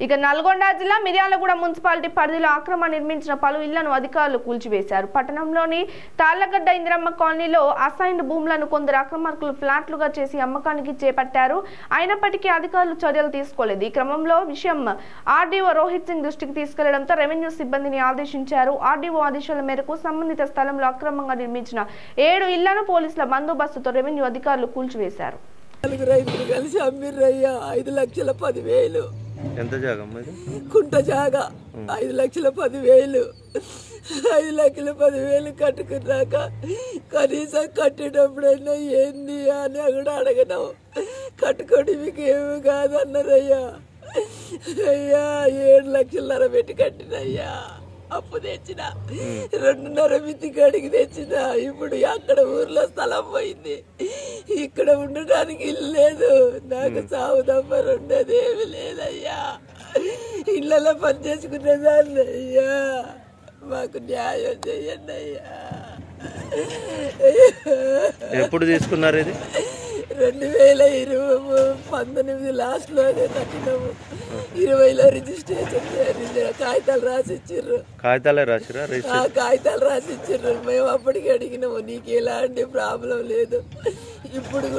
ఇక నల్గొండ జిల్లా మిర్యాలగూడ మున్సిపాలిటీ పరిధిలో అక్రమ నిర్మించిన పలు ఇళ్లను అధికారులు కూల్చివేశారు. పట్టణంలోని తాళ్లగడ్డ ఇందిరమ్మ కాలనీలో అసైన్డ్ భూములను కొందరు అక్రమార్కులు ఫ్లాట్లుగా చేసి అమ్మకానికి చేపట్టారు. అయినప్పటికీ అధికారులు చర్యలు తీసుకోలేదు. ఈ క్రమంలో విషయం ఆర్డీఓ రోహిత్ సింగ్ దృష్టికి తీసుకెళ్లడంతో రెవెన్యూ సిబ్బందిని ఆదేశించారు. ఆర్డీఓ ఆదేశాల మేరకు సంబంధిత స్థలంలో అక్రమంగా నిర్మించిన 7 ఇళ్లను పోలీసుల బందోబస్తుతో రెవెన్యూ అధికారులు కూల్చివేశారు. 5 లక్షల 10,000 ఎంత జాగా కుంట జాగా 5 లక్షల 10,000 5 లక్షల 10,000 కట్టుకున్నాక కనీసం కట్టేటప్పుడైనా ఏంది అని కూడా అడగను. కట్టుకోండి మీకు ఏమి కాదన్నారయ్యా. అయ్యా 7 లక్షలన్నర పెట్టి కట్టినయ్యా. అప్పు తెచ్చిన 2.5 మిత్తి కడిగి తెచ్చిన. ఇప్పుడు అక్కడ ఊర్లో స్థలం పోయింది. ఇక్కడ ఉండడానికి ఇల్లు లేదు. నాకు సాగు తప్ప రెండేది ఏమి లేదయ్యా. ఇళ్ళలో పని చేసుకునేదాన్ని అయ్యా. మాకు న్యాయం చెయ్యండి అయ్యా. ఎప్పుడు తీసుకున్నారు ఇది? 2019 లాస్ట్ లోనే కట్టినాము. 20లో రిజిస్ట్రేషన్ కాగితాలు రాసిచ్చిర్రు. కాగితాలే రాసిరా? కాగితాలు రాసిచ్చిర్రు. మేము అప్పటికి అడిగినాము నీకు ఎలాంటి ప్రాబ్లం లేదు. ఇప్పుడు